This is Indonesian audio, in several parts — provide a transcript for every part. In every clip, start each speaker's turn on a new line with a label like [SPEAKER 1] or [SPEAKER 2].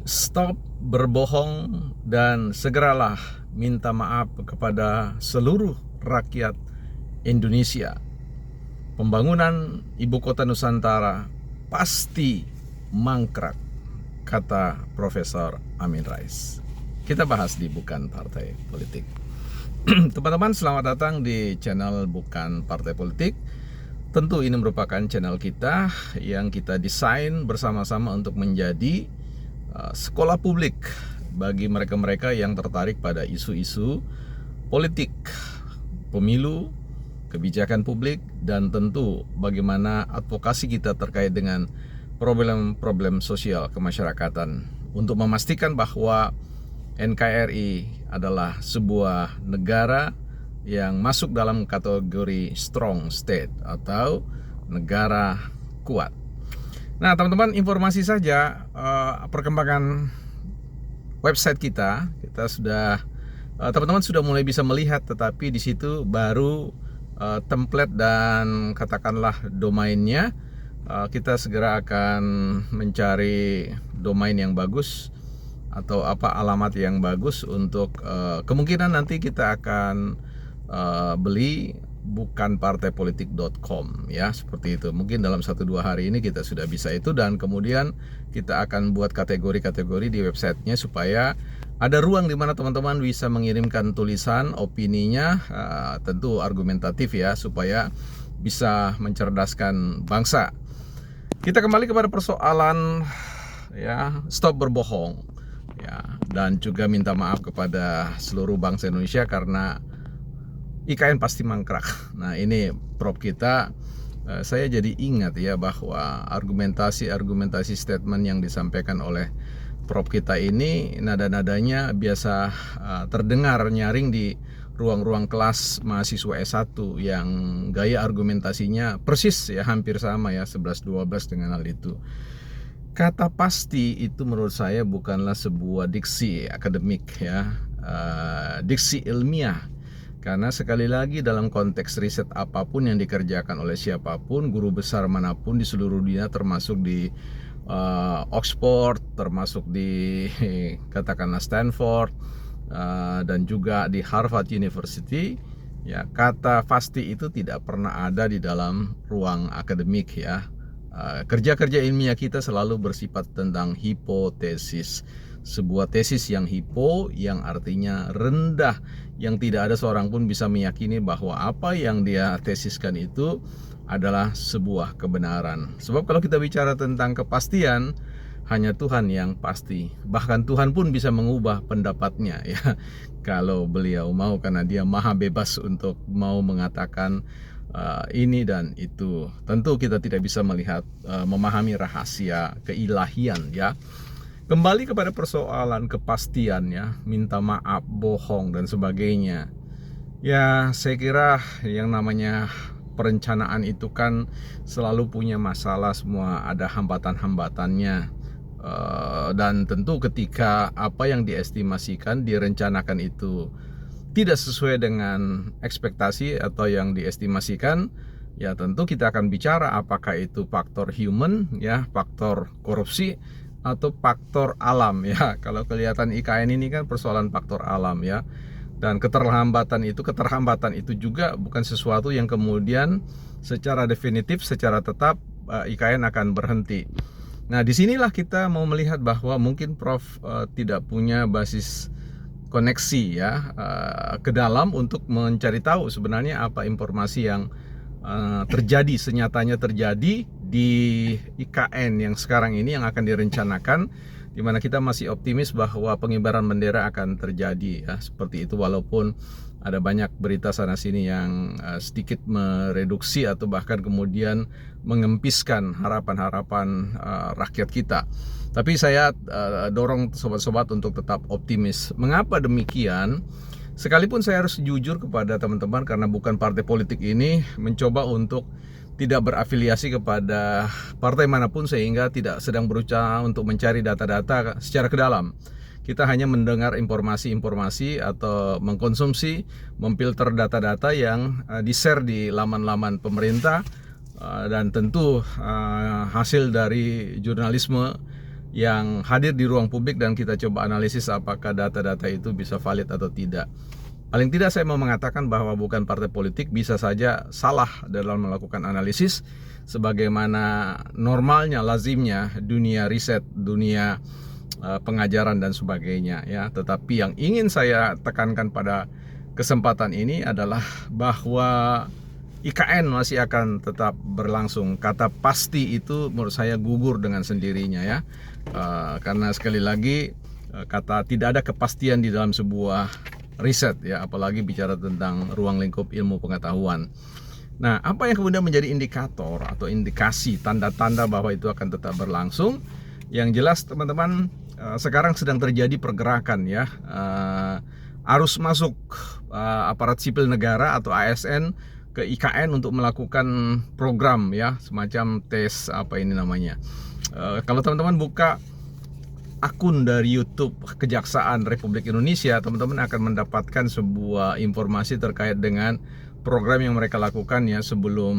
[SPEAKER 1] Stop berbohong dan segeralah minta maaf kepada seluruh rakyat Indonesia. Pembangunan ibu kota Nusantara pasti mangkrak, kata Profesor Amin Rais. Kita bahas di Bukan Partai Politik. Teman-teman, selamat datang di channel Bukan Partai Politik. Tentu ini merupakan channel kita yang kita desain bersama-sama untuk menjadi sekolah publik bagi mereka-mereka yang tertarik pada isu-isu politik, pemilu, kebijakan publik, dan tentu bagaimana advokasi kita terkait dengan problem-problem sosial kemasyarakatan untuk memastikan bahwa NKRI adalah sebuah negara yang masuk dalam kategori strong state atau negara kuat. Nah, teman-teman, informasi saja perkembangan website kita sudah teman-teman sudah mulai bisa melihat, tetapi di situ baru template dan katakanlah domainnya. Kita segera akan mencari domain yang bagus atau alamat yang bagus untuk kemungkinan nanti kita akan beli bukanpartaipolitik.com ya, seperti itu. Mungkin dalam 1-2 hari ini kita sudah bisa itu, dan kemudian kita akan buat kategori-kategori di websitenya supaya ada ruang di mana teman-teman bisa mengirimkan tulisan opininya, tentu argumentatif ya, supaya bisa mencerdaskan bangsa. Kita kembali kepada persoalan ya, stop berbohong ya, dan juga minta maaf kepada seluruh bangsa Indonesia karena IKN pasti mangkrak. Nah, ini prop kita, saya jadi ingat ya bahwa argumentasi statement yang disampaikan oleh prop kita ini nada-nadanya biasa terdengar nyaring di ruang-ruang kelas mahasiswa S1 yang gaya argumentasinya persis ya, hampir sama ya, 11-12 dengan hal itu. Kata pasti itu menurut saya bukanlah sebuah diksi akademik ya, diksi ilmiah. Karena sekali lagi dalam konteks riset apapun yang dikerjakan oleh siapapun, guru besar manapun di seluruh dunia, termasuk di Oxford, termasuk di katakanlah Stanford, dan juga di Harvard University, ya, kata pasti itu tidak pernah ada di dalam ruang akademik ya. Kerja-kerja ilmiah kita selalu bersifat tentang hipotesis. Sebuah tesis yang yang artinya rendah, yang tidak ada seorang pun bisa meyakini bahwa apa yang dia tesiskan itu adalah sebuah kebenaran. Sebab kalau kita bicara tentang kepastian, hanya Tuhan yang pasti. Bahkan Tuhan pun bisa mengubah pendapatnya ya, kalau beliau mau, karena dia maha bebas untuk mau mengatakan ini dan itu. Tentu kita tidak bisa melihat, memahami rahasia keilahian ya. Kembali kepada persoalan kepastian ya, minta maaf, bohong dan sebagainya. Ya, saya kira yang namanya perencanaan itu kan selalu punya masalah, semua ada hambatan-hambatannya. Dan tentu ketika apa yang diestimasikan, direncanakan itu tidak sesuai dengan ekspektasi atau yang diestimasikan, ya tentu kita akan bicara apakah itu faktor human ya, faktor korupsi, atau faktor alam ya. Kalau kelihatan IKN ini kan persoalan faktor alam ya. Dan keterlambatan itu juga bukan sesuatu yang kemudian secara definitif, secara tetap IKN akan berhenti. Nah, disinilah kita mau melihat bahwa mungkin Prof tidak punya basis koneksi ya, ke dalam untuk mencari tahu sebenarnya apa informasi yang terjadi, senyatanya terjadi di IKN yang sekarang ini, yang akan direncanakan, di mana kita masih optimis bahwa pengibaran bendera akan terjadi ya, seperti itu, walaupun ada banyak berita sana sini yang sedikit mereduksi atau bahkan kemudian mengempiskan harapan-harapan rakyat kita. Tapi saya dorong sobat-sobat untuk tetap optimis. Mengapa demikian? Sekalipun saya harus jujur kepada teman-teman, karena Bukan Partai Politik ini mencoba untuk tidak berafiliasi kepada partai manapun, sehingga tidak sedang berusaha untuk mencari data-data secara ke dalam. Kita hanya mendengar informasi-informasi atau mengkonsumsi, memfilter data-data yang di-share di laman-laman pemerintah, dan tentu hasil dari jurnalisme yang hadir di ruang publik dan kita coba analisis apakah data-data itu bisa valid atau tidak. Paling tidak saya mau mengatakan bahwa bukan partai politik bisa saja salah dalam melakukan analisis sebagaimana normalnya, lazimnya dunia riset, dunia pengajaran dan sebagainya ya. Tetapi yang ingin saya tekankan pada kesempatan ini adalah bahwa IKN masih akan tetap berlangsung. Kata pasti itu menurut saya gugur dengan sendirinya ya. Karena sekali lagi kata tidak ada kepastian di dalam sebuah riset ya, apalagi bicara tentang ruang lingkup ilmu pengetahuan. Nah, apa yang kemudian menjadi indikator atau indikasi tanda-tanda bahwa itu akan tetap berlangsung? Yang jelas teman-teman, sekarang sedang terjadi pergerakan ya, arus masuk aparat sipil negara atau ASN ke IKN untuk melakukan program ya, semacam tes apa ini namanya. Kalau teman-teman buka akun dari YouTube Kejaksaan Republik Indonesia, teman-teman akan mendapatkan sebuah informasi terkait dengan program yang mereka lakukan ya sebelum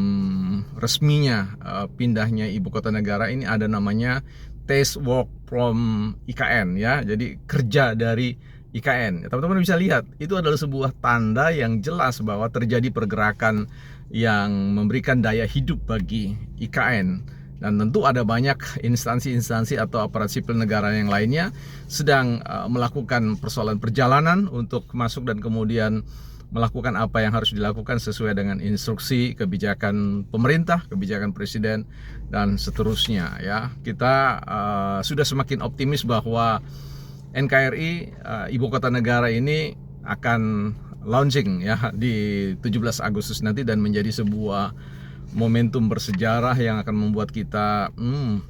[SPEAKER 1] resminya pindahnya ibu kota negara. Ini ada namanya Test Work from IKN ya, jadi kerja dari IKN. Teman-teman bisa lihat itu adalah sebuah tanda yang jelas bahwa terjadi pergerakan yang memberikan daya hidup bagi IKN. Dan tentu ada banyak instansi-instansi atau aparat sipil negara yang lainnya sedang melakukan persoalan perjalanan untuk masuk dan kemudian melakukan apa yang harus dilakukan sesuai dengan instruksi kebijakan pemerintah, kebijakan presiden dan seterusnya ya. Kita sudah semakin optimis bahwa NKRI ibu kota negara ini akan launching ya di 17 Agustus nanti dan menjadi sebuah momentum bersejarah yang akan membuat kita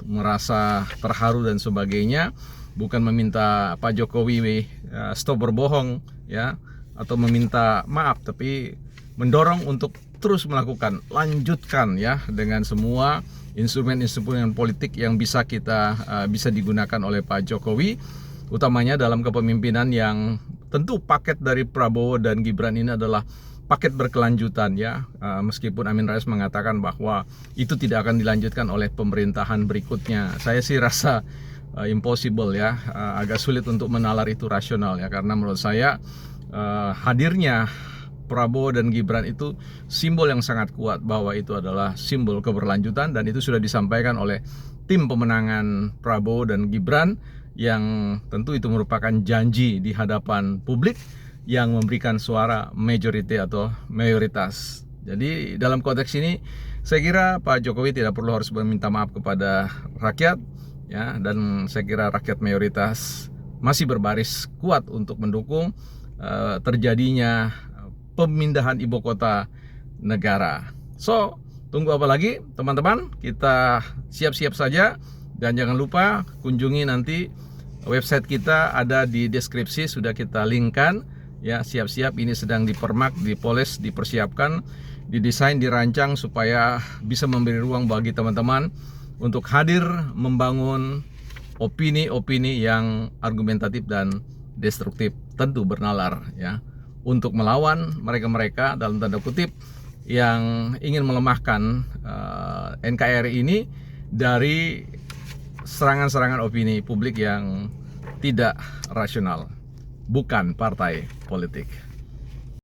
[SPEAKER 1] merasa terharu dan sebagainya. Bukan meminta Pak Jokowi stop berbohong ya, atau meminta maaf, tapi mendorong untuk terus melakukan, lanjutkan ya dengan semua instrumen-instrumen politik yang bisa digunakan oleh Pak Jokowi, utamanya dalam kepemimpinan yang tentu paket dari Prabowo dan Gibran ini adalah paket berkelanjutan ya, meskipun Amin Rais mengatakan bahwa itu tidak akan dilanjutkan oleh pemerintahan berikutnya. Saya sih rasa impossible ya, agak sulit untuk menalar itu rasional ya, karena menurut saya hadirnya Prabowo dan Gibran itu simbol yang sangat kuat bahwa itu adalah simbol keberlanjutan, dan itu sudah disampaikan oleh tim pemenangan Prabowo dan Gibran yang tentu itu merupakan janji di hadapan publik yang memberikan suara majority atau mayoritas. Jadi dalam konteks ini saya kira Pak Jokowi tidak perlu harus meminta maaf kepada rakyat ya, dan saya kira rakyat mayoritas masih berbaris kuat untuk mendukung terjadinya pemindahan ibu kota negara. So, tunggu apa lagi teman-teman? Kita siap-siap saja, dan jangan lupa kunjungi nanti website kita, ada di deskripsi, sudah kita linkkan. Ya, siap-siap, ini sedang dipermak, dipoles, dipersiapkan, didesain, dirancang supaya bisa memberi ruang bagi teman-teman untuk hadir membangun opini-opini yang argumentatif dan destruktif, tentu bernalar ya, untuk melawan mereka-mereka dalam tanda kutip yang ingin melemahkan NKRI ini dari serangan-serangan opini publik yang tidak rasional. Bukan partai politik.